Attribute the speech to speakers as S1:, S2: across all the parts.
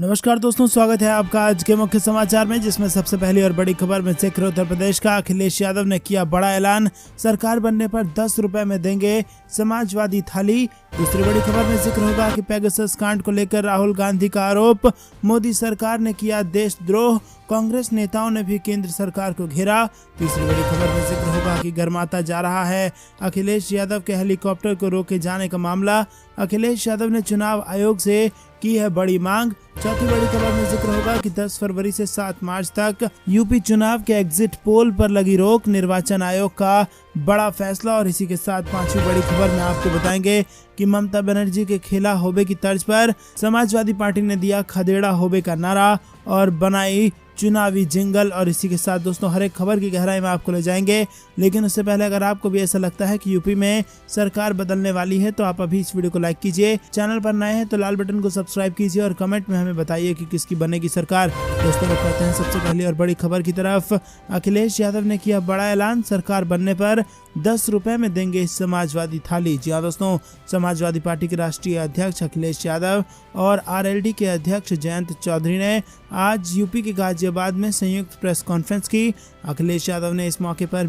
S1: नमस्कार दोस्तों, स्वागत है आपका आज के मुख्य समाचार में, जिसमें सबसे पहली और बड़ी खबर में जिक्र उत्तर प्रदेश का। अखिलेश यादव ने किया बड़ा ऐलान, सरकार बनने पर 10 रुपए में देंगे समाजवादी थाली। दूसरी बड़ी खबर में जिक्र होगा कि पेगासस कांड को लेकर राहुल गांधी का आरोप, मोदी सरकार ने किया देशद्रोह, कांग्रेस नेताओं ने भी केंद्र सरकार को घेरा। तीसरी बड़ी खबर में जिक्र होगा कि गर्माता जा रहा है अखिलेश यादव के हेलीकॉप्टर को रोके जाने का मामला, अखिलेश यादव ने चुनाव आयोग से की है बड़ी मांग। चौथी बड़ी खबर में जिक्र होगा कि 10 फरवरी से 7 मार्च तक यूपी चुनाव के एग्जिट पोल पर लगी रोक, निर्वाचन आयोग का बड़ा फैसला। और इसी के साथ पांचवी बड़ी खबर में आपको बताएंगे कि ममता बनर्जी के खेला होबे की तर्ज पर समाजवादी पार्टी ने दिया खदेड़ा होबे का नारा और बनाई चुनावी जिंगल। और इसी के साथ दोस्तों हर एक खबर की गहराई में आपको ले जाएंगे, लेकिन उससे पहले अगर आपको भी ऐसा लगता है कि यूपी में सरकार बदलने वाली है तो आप अभी इस वीडियो को लाइक कीजिए, चैनल पर नए हैं तो लाल बटन को सब्सक्राइब कीजिए और कमेंट में हमें बताइए कि किसकी बनेगी सरकार। दोस्तों लोग कहते हैं सबसे पहली और बड़ी खबर की तरफ। अखिलेश यादव ने किया बड़ा ऐलान, सरकार बनने पर 10 रुपए में देंगे समाजवादी थाली। जी हाँ दोस्तों, समाजवादी पार्टी के राष्ट्रीय अध्यक्ष अखिलेश यादव और आरएलडी के अध्यक्ष जयंत चौधरी ने आज यूपी के गाजियाबाद में संयुक्त प्रेस कॉन्फ्रेंस की। अखिलेश यादव ने इस मौके पर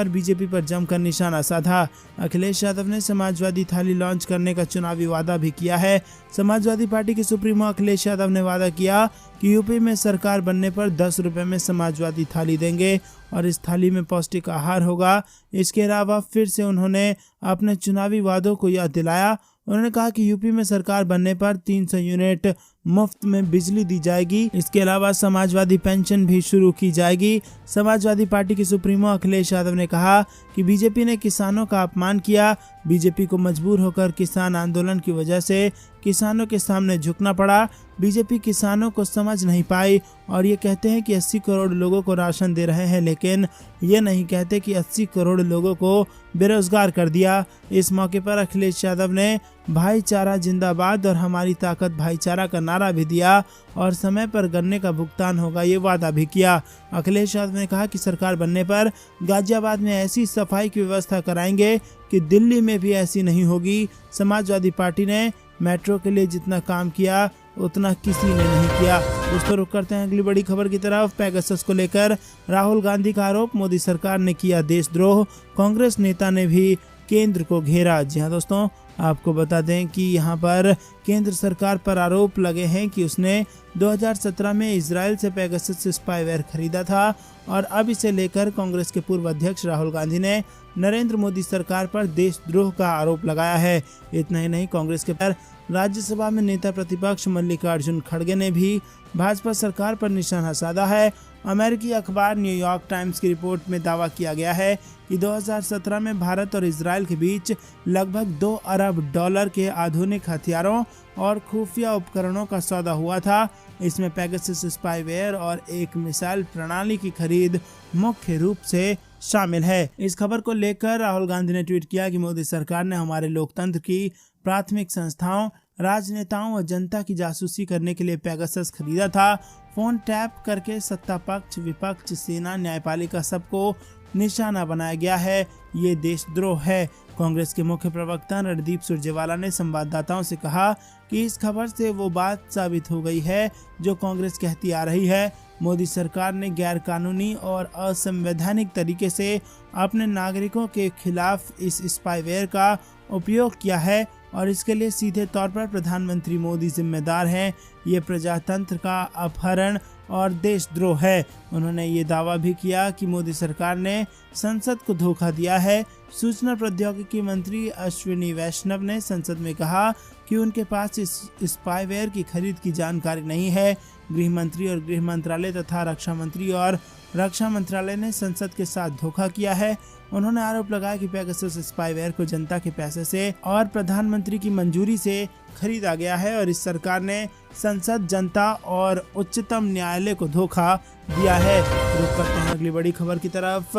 S1: बीजेपी पर जमकर निशाना साधा। अखिलेश यादव ने समाजवादी थाली लॉन्च करने का चुनावी वादा भी किया है। समाजवादी पार्टी के सुप्रीमो अखिलेश यादव ने वादा किया कि यूपी में सरकार बनने पर 10 रुपए में समाजवादी थाली देंगे और इस थाली में पौष्टिक आहार होगा। इसके अलावा फिर से उन्होंने अपने चुनावी वादों को याद दिलाया। उन्होंने कहा कि यूपी में सरकार बनने पर 300 यूनिट मुफ्त में बिजली दी जाएगी। इसके अलावा समाजवादी पेंशन भी शुरू की जाएगी। समाजवादी पार्टी के सुप्रीमो अखिलेश यादव ने कहा कि बीजेपी ने किसानों का अपमान किया। बीजेपी को मजबूर होकर किसान आंदोलन की वजह से किसानों के सामने झुकना पड़ा। बीजेपी किसानों को समझ नहीं पाई और ये कहते हैं कि 80 करोड़ लोगों को राशन दे रहे हैं, लेकिन ये नहीं कहते कि 80 करोड़ लोगों को बेरोजगार कर दिया। इस मौके पर अखिलेश यादव ने भाईचारा जिंदाबाद और हमारी ताकत भाईचारा का नारा भी दिया और समय पर गन्ने का भुगतान होगा ये वादा भी किया। अखिलेश यादव ने कहा कि सरकार बनने पर गाजियाबाद में ऐसी सफाई की व्यवस्था कराएंगे कि दिल्ली में भी ऐसी नहीं होगी। समाजवादी पार्टी ने मेट्रो के लिए जितना काम किया उतना किसी ने नहीं किया। दोस्तों रुक करते हैं अगली बड़ी खबर की तरफ। पेगासस को लेकर राहुल गांधी का आरोप, मोदी सरकार ने किया देशद्रोह, कांग्रेस नेता ने भी केंद्र को घेरा। जी हाँ दोस्तों, आपको बता दें कि यहाँ पर केंद्र सरकार पर आरोप लगे हैं कि उसने 2017 में इजराइल से पेगासस स्पाईवेयर खरीदा था और अब इसे लेकर कांग्रेस के पूर्व अध्यक्ष राहुल गांधी ने नरेंद्र मोदी सरकार पर देशद्रोह का आरोप लगाया है। इतना ही नहीं, कांग्रेस के पर राज्यसभा में नेता प्रतिपक्ष मल्लिकार्जुन खड़गे ने भी भाजपा सरकार पर निशाना साधा है। अमेरिकी अखबार न्यूयॉर्क टाइम्स की रिपोर्ट में दावा किया गया है कि 2017 में भारत और इजराइल के बीच लगभग 2 अरब डॉलर के आधुनिक हथियारों और खुफिया उपकरणों का सौदा हुआ था। इसमें पेगासस स्पाईवेयर और एक मिसाइल प्रणाली की खरीद मुख्य रूप से शामिल है। इस खबर को लेकर राहुल गांधी ने ट्वीट किया कि मोदी सरकार ने हमारे लोकतंत्र की प्राथमिक संस्थाओं, राजनेताओं और जनता की जासूसी करने के लिए पेगासस खरीदा था। फोन टैप करके सत्ता पक्ष, विपक्ष, सेना, न्यायपालिका सबको निशाना बनाया गया है। ये देशद्रोह है। कांग्रेस के मुख्य प्रवक्ता रणदीप सुरजेवाला ने संवाददाताओं से कहा कि इस खबर से वो बात साबित हो गई है जो कांग्रेस कहती आ रही है। मोदी सरकार ने गैर कानूनी और असंवैधानिक तरीके से अपने नागरिकों के खिलाफ इस स्पाईवेयर का उपयोग किया है और इसके लिए सीधे तौर पर प्रधानमंत्री मोदी जिम्मेदार हैं। ये प्रजातंत्र का अपहरण और देशद्रोह है। उन्होंने ये दावा भी किया कि मोदी सरकार ने संसद को धोखा दिया है। सूचना प्रौद्योगिकी मंत्री अश्विनी वैष्णव ने संसद में कहा कि उनके पास इस स्पाईवेयर की खरीद की जानकारी नहीं है। गृह मंत्री और गृह मंत्रालय तथा रक्षा मंत्री और रक्षा मंत्रालय ने संसद के साथ धोखा किया है। उन्होंने आरोप लगाया कि पेगासस स्पाईवेयर को जनता के पैसे से और प्रधानमंत्री की मंजूरी से खरीदा गया है और इस सरकार ने संसद, जनता और उच्चतम न्यायालय को धोखा दिया है। रुक करते हैं अगली बड़ी खबर की तरफ।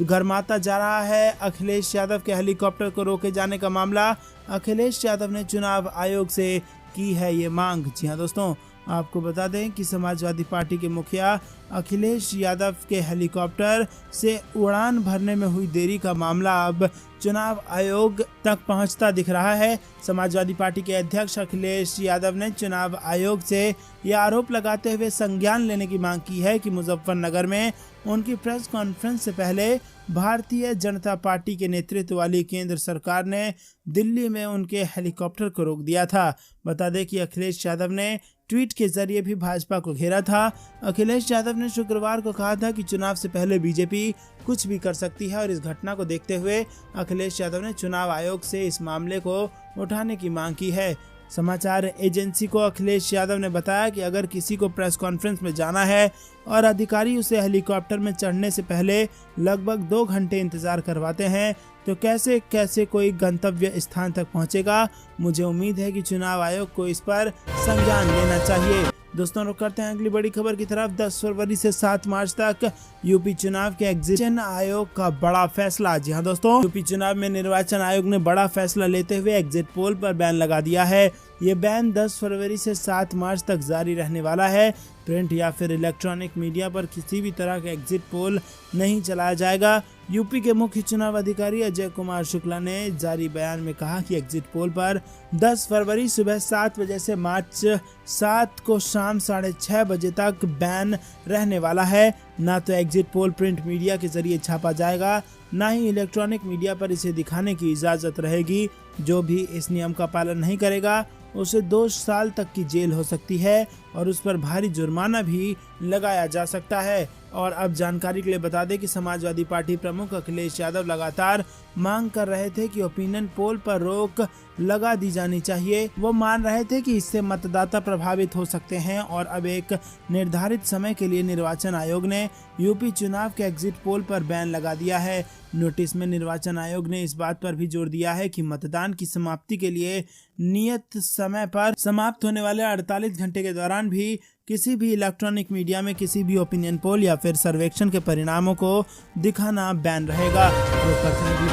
S1: गर्माता जा रहा है अखिलेश यादव के हेलीकॉप्टर को रोके जाने का मामला। अखिलेश यादव ने चुनाव आयोग से की है ये मांग। जी हाँ दोस्तों, आपको बता दें कि समाजवादी पार्टी के मुखिया अखिलेश यादव के हेलीकॉप्टर से उड़ान भरने में हुई देरी का मामला अब चुनाव आयोग तक पहुंचता दिख रहा है। समाजवादी पार्टी के अध्यक्ष अखिलेश यादव ने चुनाव आयोग से यह आरोप लगाते हुए संज्ञान लेने की मांग की है कि मुजफ्फरनगर में उनकी प्रेस कॉन्फ्रेंस से पहले भारतीय जनता पार्टी के नेतृत्व वाली केंद्र सरकार ने दिल्ली में उनके हेलीकॉप्टर को रोक दिया था। बता दें कि अखिलेश यादव ने ट्वीट के जरिए भी भाजपा को घेरा था। अखिलेश यादव ने शुक्रवार को कहा था कि चुनाव से पहले बीजेपी कुछ भी कर सकती है और इस घटना को देखते हुए अखिलेश यादव ने चुनाव आयोग से इस मामले को उठाने की मांग की है। समाचार एजेंसी को अखिलेश यादव ने बताया कि अगर किसी को प्रेस कॉन्फ्रेंस में जाना है और अधिकारी उसे हेलीकॉप्टर में चढ़ने से पहले लगभग 2 घंटे इंतजार करवाते हैं तो कैसे कैसे कोई गंतव्य स्थान तक पहुंचेगा। मुझे उम्मीद है कि चुनाव आयोग को इस पर संज्ञान लेना चाहिए। दोस्तों, रुक करते हैं अगली बड़ी खबर की तरफ। 10 फरवरी से 7 मार्च तक यूपी चुनाव के एग्जिट आयोग का बड़ा फैसला। जी हाँ दोस्तों, यूपी चुनाव में निर्वाचन आयोग ने बड़ा फैसला लेते हुए एग्जिट पोल पर बैन लगा दिया है। ये बैन 10 फरवरी से 7 मार्च तक जारी रहने वाला है। प्रिंट या फिर इलेक्ट्रॉनिक मीडिया पर किसी भी तरह का एग्जिट पोल नहीं चलाया जाएगा। यूपी के मुख्य चुनाव अधिकारी अजय कुमार शुक्ला ने जारी बयान में कहा कि एग्जिट पोल पर 10 फरवरी सुबह 7 बजे से मार्च 7 को शाम 6:30 बजे तक बैन रहने वाला है। न तो एग्जिट पोल प्रिंट मीडिया के जरिए छापा जाएगा, न ही इलेक्ट्रॉनिक मीडिया पर इसे दिखाने की इजाजत रहेगी। जो भी इस नियम का पालन नहीं करेगा उसे 2 साल तक की जेल हो सकती है और उस पर भारी जुर्माना भी लगाया जा सकता है। और अब जानकारी के लिए बता दें कि समाजवादी पार्टी प्रमुख अखिलेश यादव लगातार मांग कर रहे थे कि ओपिनियन पोल पर रोक लगा दी जानी चाहिए। वो मान रहे थे कि इससे मतदाता प्रभावित हो सकते हैं और अब एक निर्धारित समय के लिए निर्वाचन आयोग ने यूपी चुनाव के एग्जिट पोल पर बैन लगा दिया है। नोटिस में निर्वाचन आयोग ने इस बात पर भी जोर दिया है कि मतदान की समाप्ति के लिए नियत समय पर समाप्त होने वाले 48 घंटे के दौरान भी किसी भी इलेक्ट्रॉनिक मीडिया में किसी भी ओपिनियन पोल या फिर सर्वेक्षण के परिणामों को दिखाना बैन रहेगा।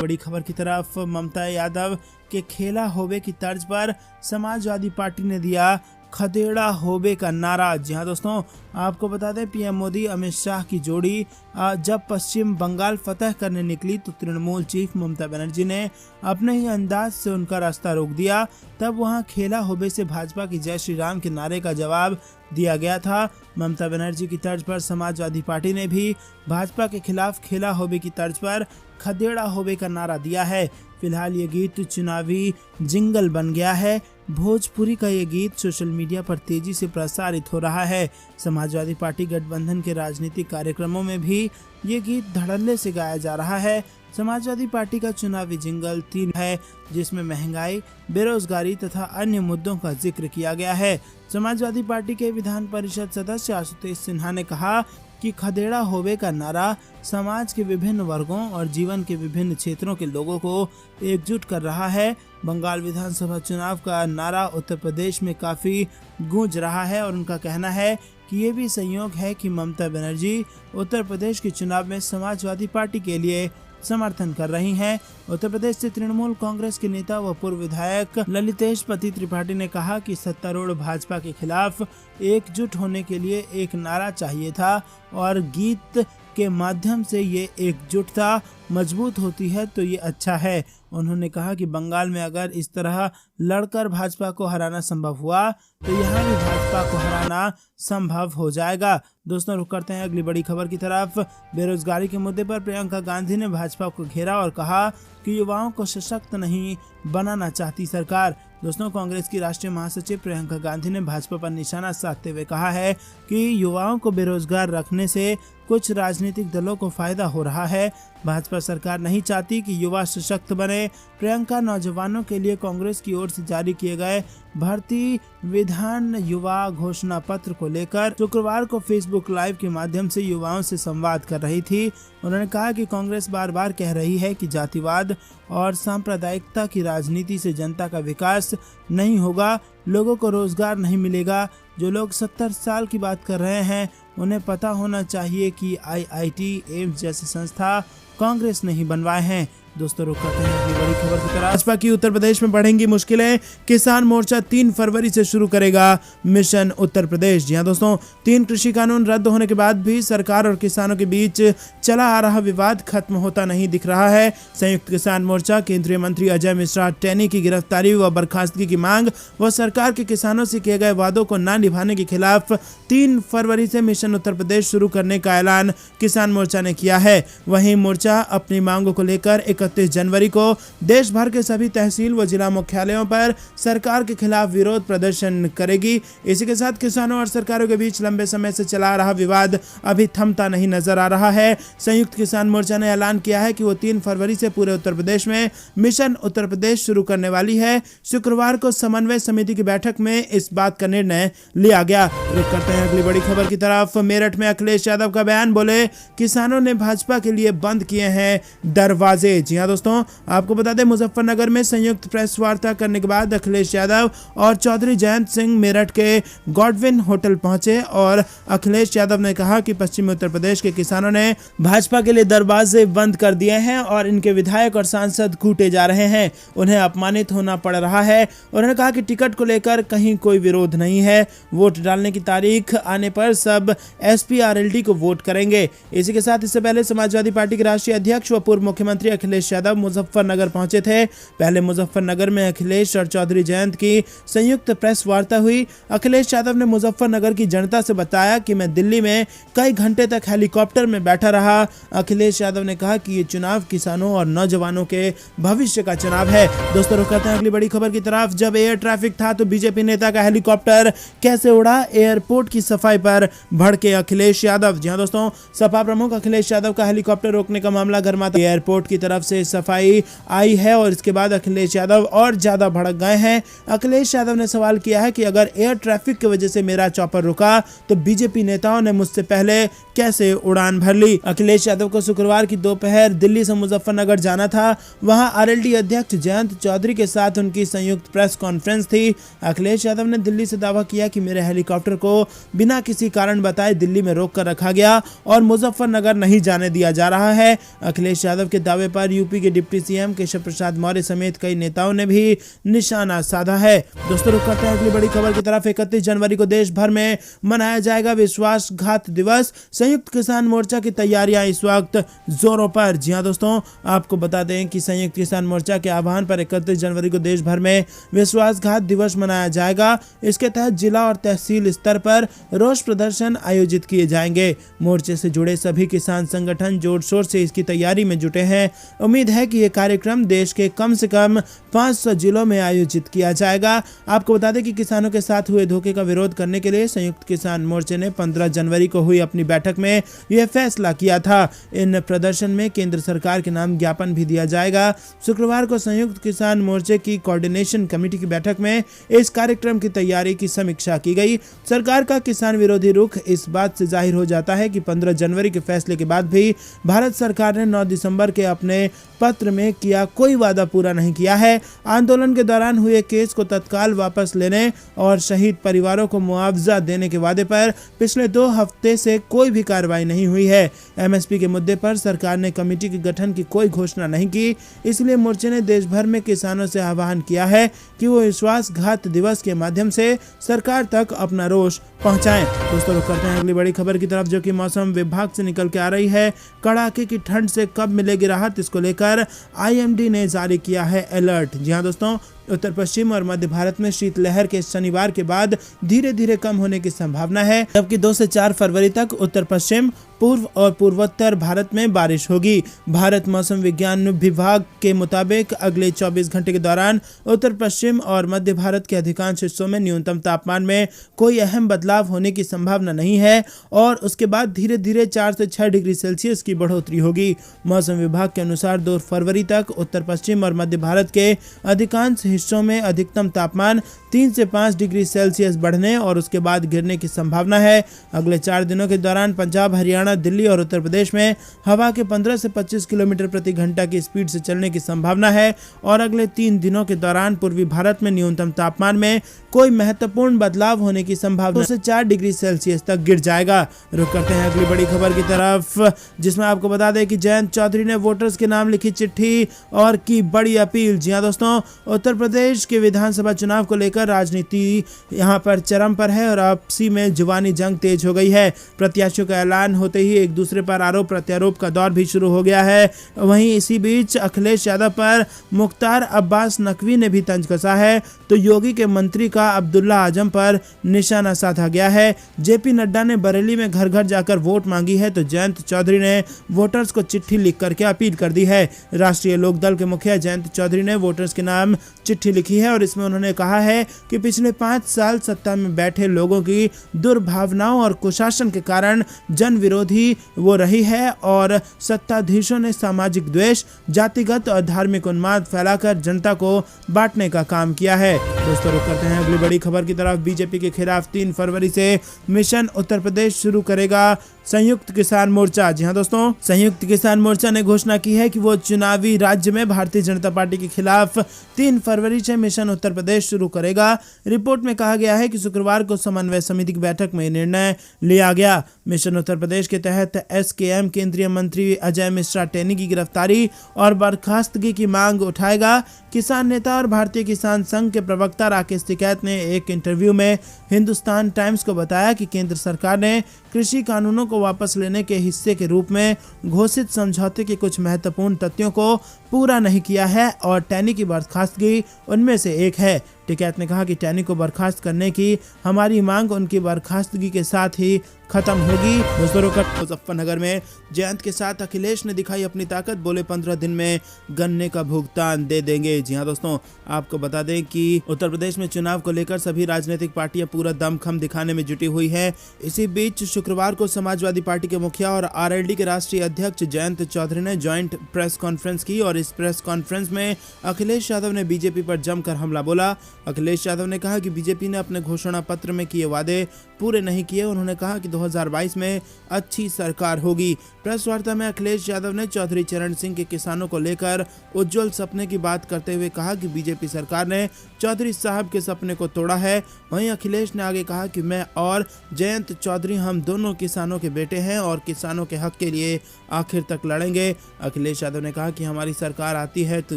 S1: बड़ी खबर की तरफ, ममता यादव के खेला होवे की तर्ज पर समाजवादी पार्टी ने दिया खदेड़ा होबे का नारा। जी हाँ दोस्तों, आपको बता दें पीएम मोदी अमित शाह की जोड़ी जब पश्चिम बंगाल फतह करने निकली तो तृणमूल चीफ ममता बनर्जी ने अपने ही अंदाज से उनका रास्ता रोक दिया। तब वहां खेला होबे से भाजपा की जय श्री राम के नारे का जवाब दिया गया था। ममता बनर्जी की तर्ज पर समाजवादी पार्टी ने भी भाजपा के खिलाफ खेला होबे की तर्ज पर खदेड़ा होबे का नारा दिया है। फिलहाल ये गीत चुनावी जिंगल बन गया है। भोजपुरी का ये गीत सोशल मीडिया पर तेजी से प्रसारित हो रहा है। समाजवादी पार्टी गठबंधन के राजनीतिक कार्यक्रमों में भी ये गीत धड़ल्ले से गाया जा रहा है। समाजवादी पार्टी का चुनावी जिंगल 3 है, जिसमें महंगाई, बेरोजगारी तथा अन्य मुद्दों का जिक्र किया गया है। समाजवादी पार्टी के विधान परिषद सदस्य आशुतोष सिन्हा ने कहा कि खदेड़ा होवे का नारा समाज के विभिन्न वर्गों और जीवन के विभिन्न क्षेत्रों के लोगों को एकजुट कर रहा है। बंगाल विधानसभा चुनाव का नारा उत्तर प्रदेश में काफी गूंज रहा है और उनका कहना है कि ये भी संयोग है कि ममता बनर्जी उत्तर प्रदेश के चुनाव में समाजवादी पार्टी के लिए समर्थन कर रही हैं। उत्तर प्रदेश से तृणमूल कांग्रेस के नेता व पूर्व विधायक ललितेश पति त्रिपाठी ने कहा कि सत्तारूढ़ भाजपा के खिलाफ एकजुट होने के लिए एक नारा चाहिए था और गीत के माध्यम से ये एकजुटता मजबूत होती है तो ये अच्छा है। उन्होंने कहा कि बंगाल में अगर इस तरह लड़कर भाजपा को हराना संभव हुआ तो यहाँ भी भाजपा को हराना संभव हो जाएगा। दोस्तों, रुक करते हैं अगली बड़ी खबर की तरफ। बेरोजगारी के मुद्दे पर प्रियंका गांधी ने भाजपा को घेरा और कहा कि युवाओं को सशक्त नहीं बनाना चाहती सरकार। दोस्तों, कांग्रेस की राष्ट्रीय महासचिव प्रियंका गांधी ने भाजपा पर निशाना साधते हुए कहा है कि युवाओं को बेरोजगार रखने से कुछ राजनीतिक दलों को फायदा हो रहा है। भाजपा सरकार नहीं चाहती कि युवा सशक्त बने। प्रियंका नौजवानों के लिए कांग्रेस की ओर से जारी किए गए भर्ती विधान युवा घोषणा पत्र को लेकर शुक्रवार को फेसबुक लाइव के माध्यम से युवाओं से संवाद कर रही थी। उन्होंने कहा कि कांग्रेस बार बार कह रही है कि जातिवाद और सांप्रदायिकता की राजनीति से जनता का विकास नहीं होगा, लोगों को रोजगार नहीं मिलेगा। जो लोग 70 साल की बात कर रहे हैं उन्हें पता होना चाहिए कि IIT, एम्स जैसी संस्था कांग्रेस नहीं बनवाए हैं। दोस्तों रुक करते हैं अगली बड़ी खबर की तरफ। भाजपा की उत्तर प्रदेश में बढ़ेंगी मुश्किलें, किसान मोर्चा 3 फरवरी से शुरू करेगा मिशन उत्तर प्रदेश। जी हां दोस्तों, 3 कृषि कानून रद्द होने के बाद भी सरकार और किसानों के बीच चला आ रहा विवाद खत्म होता नहीं दिख रहा है। संयुक्त किसान मोर्चा केंद्रीय मंत्री अजय मिश्रा टेनी की गिरफ्तारी व बर्खास्तगी की मांग व सरकार के किसानों से किए गए वादों को न निभाने के खिलाफ 3 फरवरी से मिशन उत्तर प्रदेश शुरू करने का ऐलान किसान मोर्चा ने किया है। वहीं मोर्चा अपनी मांगों को लेकर 31 जनवरी को देश भर के सभी तहसील व जिला मुख्यालयों पर सरकार के खिलाफ विरोध प्रदर्शन करेगी। इसी के साथ किसानों और सरकारों के बीच लंबे समय से चला आ रहा विवाद अभी थमता नहीं नजर आ रहा है। संयुक्त किसान मोर्चा ने ऐलान किया है कि वो 3 फरवरी से पूरे उत्तर प्रदेश में मिशन उत्तर प्रदेश शुरू करने वाली है। शुक्रवार को समन्वय समिति की बैठक में इस बात का निर्णय लिया गया। रुक करते हैं अगली बड़ी खबर की तरफ। मेरठ में अखिलेश यादव का बयान, बोले किसानों ने भाजपा के लिए बंद किए हैं दरवाजे। जी हां दोस्तों, आपको बता दें मुजफ्फरनगर में संयुक्त प्रेस वार्ता करने के बाद अखिलेश यादव और चौधरी जयंत सिंह मेरठ के गॉडविन होटल पहुंचे और अखिलेश यादव ने कहा कि पश्चिमी उत्तर प्रदेश के किसानों ने भाजपा के लिए दरवाजे बंद कर दिए हैं और इनके विधायक और सांसद कूटे जा रहे हैं, उन्हें अपमानित होना पड़ रहा है। उन्होंने कहा कि टिकट को लेकर कहीं कोई विरोध नहीं है, वोट डालने की तारीख आने पर सब SPRLD को वोट करेंगे। इसी के साथ इससे पहले समाजवादी पार्टी के राष्ट्रीय अध्यक्ष व पूर्व मुख्यमंत्री अखिलेश यादव मुजफ्फरनगर पहुंचे थे। पहले मुजफ्फरनगर में अखिलेश और चौधरी जयंत की संयुक्त प्रेस वार्ता हुई। अखिलेश यादव ने मुजफ्फरनगर की जनता से बताया कि मैं दिल्ली में कई घंटे तक हेलीकॉप्टर में बैठा रहा। अखिलेश यादव ने कहा कि ये चुनाव किसानों और नौजवानों के भविष्य का चुनाव है। दोस्तों रुक करते हैं अगली बड़ी खबर की तरफ। जब एयर ट्रैफिक था तो बीजेपी नेता का हेलीकॉप्टर कैसे उड़ा, एयरपोर्ट की सफाई पर भड़के अखिलेश यादव। जी हां दोस्तों, सपा प्रमुख अखिलेश यादव का हेलीकॉप्टर रोकने का मामला गर्माता एयरपोर्ट की तरफ से सफाई आई है और इसके बाद अखिलेश यादव और ज्यादा भड़क गए हैं। अखिलेश यादव ने सवाल किया है कि अगर एयर ट्रैफिक की वजह से मेरा चॉपर रुका तो बीजेपी नेताओं ने मुझसे पहले कैसे उड़ान भर ली। अखिलेश यादव को शुक्रवार की दोपहर दिल्ली से मुजफ्फरनगर जाना था। वहां RLD अध्यक्ष जयंत चौधरी के साथ उनकी संयुक्त प्रेस कॉन्फ्रेंस थी। अखिलेश यादव ने दिल्ली से दावा किया कि मेरे हेलीकॉप्टर को बिना किसी कारण बताए दिल्ली में रोक कर रखा गया और मुजफ्फरनगर नहीं जाने दिया जा रहा है। अखिलेश यादव के दावे पर यूपी के डिप्टी CM केशव प्रसाद मौर्य समेत कई नेताओं ने भी निशाना साधा है। दोस्तों रुक करते हैं अगली बड़ी खबर की तरफ। 31 जनवरी को देश भर में मनाया जाएगा विश्वासघात दिवस। संयुक्त किसान मोर्चा की तैयारियां इस वक्त जोरों पर। जी हां दोस्तों, आपको बता दें कि संयुक्त किसान मोर्चा के आह्वान पर 31 जनवरी को देश भर में विश्वासघात दिवस मनाया जाएगा। इसके तहत जिला और तहसील स्तर पर रोष प्रदर्शन आयोजित किए जाएंगे। मोर्चे से जुड़े सभी किसान संगठन जोर शोर से इसकी तैयारी में जुटे हैं। उम्मीद है कि यह कार्यक्रम देश के कम से कम 500 जिलों में आयोजित किया जाएगा। आपको बता दें कि किसानों के साथ हुए धोखे का विरोध करने के लिए संयुक्त किसान मोर्चे ने 15 जनवरी को हुई अपनी बैठक में यह फैसला किया था। इन प्रदर्शन में केंद्र सरकार के नाम ज्ञापन भी दिया जाएगा। शुक्रवार को संयुक्त किसान मोर्चे की कोऑर्डिनेशन कमेटी की बैठक में इस कार्यक्रम की तैयारी की समीक्षा की गई। सरकार का किसान विरोधी रुख इस बात से जाहिर हो जाता है कि 15 जनवरी के फैसले के बाद भी भारत सरकार ने 9 दिसंबर के अपने पत्र में किया कोई वादा पूरा नहीं किया है। आंदोलन के दौरान हुए केस को तत्काल वापस लेने और शहीद परिवारों को मुआवजा देने के वादे पर पिछले 2 हफ्ते से कोई भी कार्रवाई नहीं हुई है। MSP के मुद्दे पर सरकार ने कमेटी के गठन की कोई घोषणा नहीं की। इसलिए मोर्चे ने देश भर में किसानों से आह्वान किया है कि वो विश्वासघात दिवस के माध्यम से सरकार तक अपना रोष पहुंचाएं। दोस्तों रुक करते हैं अगली बड़ी खबर की तरफ, जो कि मौसम विभाग से निकल के आ रही है। कड़ाके की ठंड से कब मिलेगी राहत, इसको लेकर IMD ने जारी किया है अलर्ट। जी हां दोस्तों, उत्तर पश्चिम और मध्य भारत में शीतलहर के शनिवार के बाद धीरे धीरे कम होने की संभावना है, जबकि 2 से 4 फरवरी तक उत्तर पश्चिम, पूर्व और पूर्वोत्तर भारत में बारिश होगी। भारत मौसम विज्ञान विभाग के मुताबिक अगले 24 घंटे के दौरान उत्तर पश्चिम और मध्य भारत के अधिकांश हिस्सों में न्यूनतम तापमान में कोई अहम बदलाव होने की संभावना नहीं है और उसके बाद धीरे धीरे 4 से 6 डिग्री सेल्सियस की बढ़ोतरी होगी। मौसम विभाग के अनुसार 2 फरवरी तक उत्तर पश्चिम और मध्य भारत के अधिकांश हिस्सों में अधिकतम तापमान 3 से 5 डिग्री सेल्सियस बढ़ने और उसके बाद गिरने की संभावना है। अगले 4 दिनों के दौरान पंजाब, हरियाणा, दिल्ली और उत्तर प्रदेश में हवा के 15 से 25 किलोमीटर प्रति घंटा की स्पीड से चलने की संभावना है और अगले 3 दिनों के दौरान पूर्वी भारत में न्यूनतम तापमान में कोई महत्वपूर्ण बदलाव होने की संभावना 2 से 4 डिग्री सेल्सियस तक गिर जाएगा। रुक करते हैं अगली बड़ी खबर की तरफ, जिसमें आपको बता दें कि जयंत चौधरी ने वोटर्स के नाम लिखी चिट्ठी और की बड़ी अपील। जी हां दोस्तों, उत्तर प्रदेश के विधानसभा चुनाव को लेकर राजनीति यहां पर चरम पर है और आपसी में जुबानी जंग तेज हो गई है। प्रत्याशियों का ऐलान होते ही एक दूसरे पर आरोप प्रत्यारोप का दौर भी शुरू हो गया है। वहीं इसी बीच अखिलेश यादव पर मुख्तार अब्बास नकवी ने भी तंज कसा है, तो योगी के मंत्री का अब्दुल्ला आजम पर निशाना साधा गया है। जेपी नड्डा ने बरेली में घर घर जाकर वोट मांगी है, तो जयंत चौधरी ने वोटर्स को चिट्ठी लिख करके अपील कर दी है। राष्ट्रीय लोकदल के मुखिया जयंत चौधरी ने वोटर्स के नाम चिट्ठी लिखी है और इसमें उन्होंने कहा है कि पिछले 5 साल सत्ता में बैठे लोगों की दुर्भावनाओं और कुशासन के कारण जन विरोधी वो रही है और सत्ताधीशों ने सामाजिक द्वेष, जातिगत और धार्मिक उन्माद फैलाकर जनता को बांटने का काम किया है। दोस्तों, रुक करते हैं अगली बड़ी खबर की तरफ। बीजेपी के खिलाफ 3 फरवरी से मिशन उत्तर प्रदेश शुरू करेगा संयुक्त किसान मोर्चा। जी हां दोस्तों, संयुक्त किसान मोर्चा ने घोषणा की है कि वो चुनावी राज्य में भारतीय जनता पार्टी के खिलाफ 3 फरवरी से मिशन उत्तर प्रदेश शुरू करेगा। रिपोर्ट में कहा गया है कि शुक्रवार को समन्वय समिति की बैठक में निर्णय लिया गया। मिशन उत्तर प्रदेश के तहत एसकेएम केंद्रीय मंत्री अजय मिश्रा टेनी की गिरफ्तारी और बर्खास्तगी की मांग उठाएगा। किसान नेता और भारतीय किसान संघ के प्रवक्ता राकेश टिकैत ने एक इंटरव्यू में हिंदुस्तान टाइम्स को बताया कि केंद्र सरकार ने कृषि कानूनों को वापस लेने के हिस्से के रूप में घोषित समझौते के कुछ महत्वपूर्ण तथ्यों को पूरा नहीं किया है और टैनी की बर्खास्तगी उनमें से एक है। टिकैत ने कहा कि टैनी को बर्खास्त करने की हमारी मांग उनकी बर्खास्तगी के साथ ही खत्म होगी। मुजफ्फरनगर में जयंत के साथ अखिलेश ने दिखाई अपनी ताकत, बोले 15 दिन में गन्ने का भुगतान दे देंगे। जी हां दोस्तों, आपको बता दें कि उत्तर प्रदेश में चुनाव को लेकर सभी राजनीतिक पार्टियां पूरा दमखम दिखाने में जुटी हुई हैं। इसी बीच शुक्रवार को समाजवादी पार्टी के मुखिया और आरएलडी के राष्ट्रीय अध्यक्ष जयंत चौधरी ने ज्वाइंट प्रेस कॉन्फ्रेंस की और इस प्रेस कॉन्फ्रेंस में अखिलेश यादव ने बीजेपी पर जमकर हमला बोला। अखिलेश यादव ने कहा कि बीजेपी ने अपने घोषणा पत्र में किए वादे पूरे नहीं किए। उन्होंने कहा कि 2022 में अच्छी सरकार होगी। प्रेस वार्ता में अखिलेश यादव ने चौधरी चरण सिंह के किसानों को लेकर उज्जवल सपने की बात करते हुए कहा कि बीजेपी सरकार ने चौधरी साहब के सपने को तोड़ा है। वहीं अखिलेश ने आगे कहा कि मैं और जयंत चौधरी हम दोनों किसानों के बेटे हैं और किसानों के हक के लिए आखिर तक लड़ेंगे। अखिलेश यादव ने कहा कि हमारी सरकार आती है तो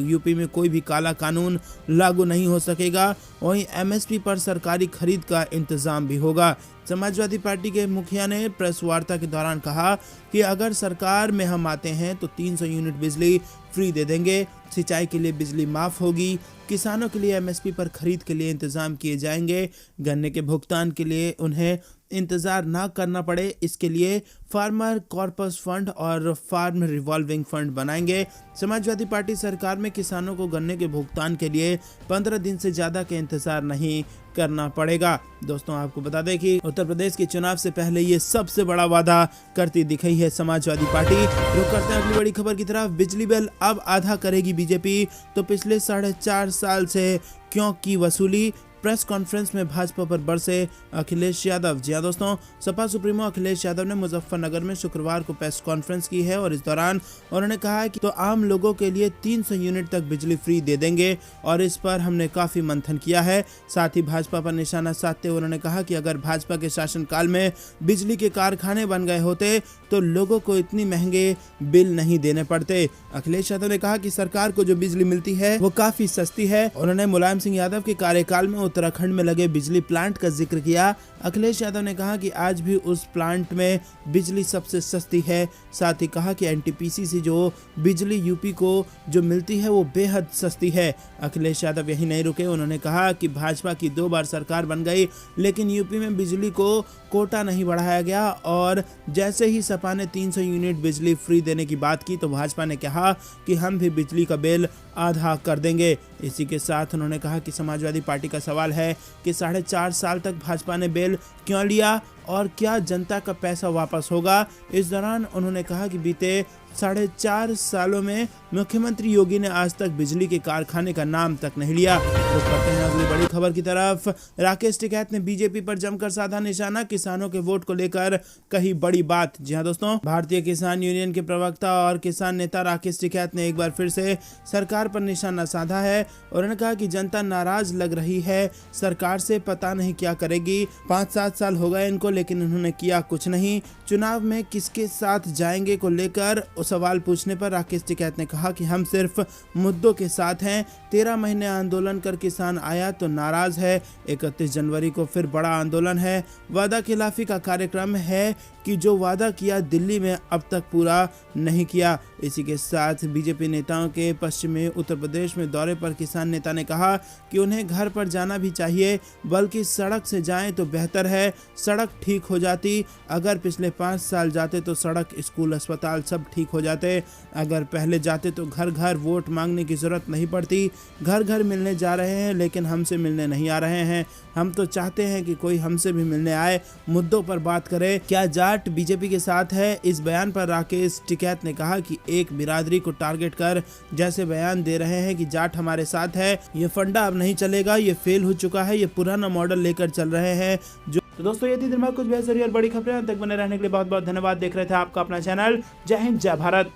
S1: यूपी में कोई भी काला कानून लागू नहीं हो सकेगा। वहीं एमएसपी पर सरकारी खरीद का इंतजाम भी होगा। समाजवादी पार्टी के मुखिया ने प्रेस वार्ता के दौरान कहा कि अगर सरकार में हम आते हैं तो 300 यूनिट बिजली फ्री दे देंगे, सिंचाई के लिए बिजली माफ होगी, किसानों के लिए एमएसपी पर खरीद के लिए इंतजाम किए जाएंगे, गन्ने के भुगतान के लिए उन्हें इंतजार ना करना पड़े, इसके लिए फार्मर कॉर्पस फंड और फार्म रिवॉल्विंग फंड बनाएंगे। समाजवादी पार्टी सरकार में किसानों को गन्ने के भुगतान के लिए 15 दिन से ज्यादा के इंतजार नहीं करना पड़ेगा। दोस्तों, आपको बता दें कि उत्तर प्रदेश के चुनाव से पहले ये सबसे बड़ा वादा करती दिखी है समाजवादी पार्टी। रुक करते हैं अगली बड़ी खबर की तरफ। बिजली बिल अब आधा करेगी बीजेपी, तो पिछले 4.5 साल से क्यों की वसूली। प्रेस कॉन्फ्रेंस में भाजपा पर बरसे अखिलेश यादव। जी हां दोस्तों, सपा सुप्रीमो अखिलेश यादव ने मुजफ्फरनगर में शुक्रवार को प्रेस कॉन्फ्रेंस की है और इस दौरान उन्होंने कहा कि तो आम लोगों के लिए 300 यूनिट तक बिजली फ्री दे देंगे और इस पर हमने काफी मंथन किया है। साथ ही भाजपा पर निशाना साधते हुए उन्होंने कहा कि अगर भाजपा के शासनकाल में बिजली के कारखाने बन गए होते तो लोगों को इतनी महंगे बिल नहीं देने पड़ते। अखिलेश यादव ने कहा कि सरकार को जो बिजली मिलती है वो काफी सस्ती है। उन्होंने मुलायम सिंह यादव के कार्यकाल में उत्तराखंड में लगे बिजली प्लांट का जिक्र किया। अखिलेश यादव ने कहा कि आज भी उस प्लांट में बिजली सबसे सस्ती है। साथ ही कहा कि एनटीपीसी से जो बिजली यूपी को जो मिलती है वो बेहद सस्ती है। अखिलेश यादव यही नहीं रुके, उन्होंने कहा कि भाजपा की 2 बार सरकार बन गई लेकिन यूपी में बिजली को कोटा नहीं बढ़ाया गया और जैसे ही सपा ने 300 यूनिट बिजली फ्री देने की बात की तो भाजपा ने कहा कि हम भी बिजली का बिल आधा कर देंगे। इसी के साथ उन्होंने कहा कि समाजवादी पार्टी का सवाल है कि 4.5 साल तक भाजपा ने बिल क्यों लिया और क्या जनता का पैसा वापस होगा। इस दौरान उन्होंने कहा कि बीते 4.5 सालों में मुख्यमंत्री योगी ने आज तक बिजली के कारखाने का नाम तक नहीं लिया। तो पढ़ते हैं अगली बड़ी खबर की तरफ। राकेश टिकैत ने बीजेपी पर जमकर साधा निशाना, किसानों के वोट को लेकर कही बड़ी बात। जी हाँ दोस्तों, भारतीय किसान यूनियन के प्रवक्ता और किसान नेता राकेश टिकैत ने एक बार फिर से सरकार पर निशाना साधा है। उन्होंने कहा कि जनता नाराज लग रही है सरकार से, पता नहीं क्या करेगी। 5-7 साल हो गए इनको, लेकिन उन्होंने किया कुछ नहीं। चुनाव में किसके साथ जाएंगे को लेकर सवाल पूछने पर राकेश टिकैत ने कहा कि हम सिर्फ मुद्दों के साथ हैं। 13 महीने आंदोलन कर किसान आया तो नाराज है। 31 जनवरी को फिर बड़ा आंदोलन है। वादा खिलाफी का कार्यक्रम है कि जो वादा किया दिल्ली में अब तक पूरा नहीं किया। इसी के साथ बीजेपी नेताओं के पश्चिमी उत्तर प्रदेश में दौरे पर किसान नेता ने कहा कि उन्हें घर पर जाना भी चाहिए, बल्कि सड़क से जाएं तो बेहतर है। सड़क ठीक हो जाती, अगर पिछले 5 साल जाते तो सड़क, स्कूल, अस्पताल सब ठीक हो जाते। अगर पहले जाते तो घर घर वोट मांगने की जरूरत नहीं पड़ती। घर घर मिलने जा रहे हैं लेकिन हमसे मिलने नहीं आ रहे हैं। हम तो चाहते हैं कि कोई हमसे भी मिलने आए, मुद्दों पर बात करे। क्या जाट बीजेपी के साथ है? इस बयान पर राकेश टिकैत ने कहा कि एक बिरादरी को टारगेट कर जैसे बयान दे रहे हैं कि जाट हमारे साथ है, ये फंडा अब नहीं चलेगा, ये फेल हो चुका है, ये पुराना मॉडल लेकर चल रहे हैं। जो तो दोस्तों, ये थी दिन भर कुछ बेहतरीन और बड़ी खबरें। तक बने रहने के लिए बहुत बहुत धन्यवाद। देख रहे थे आपका अपना चैनल। जय हिंद, जय भारत।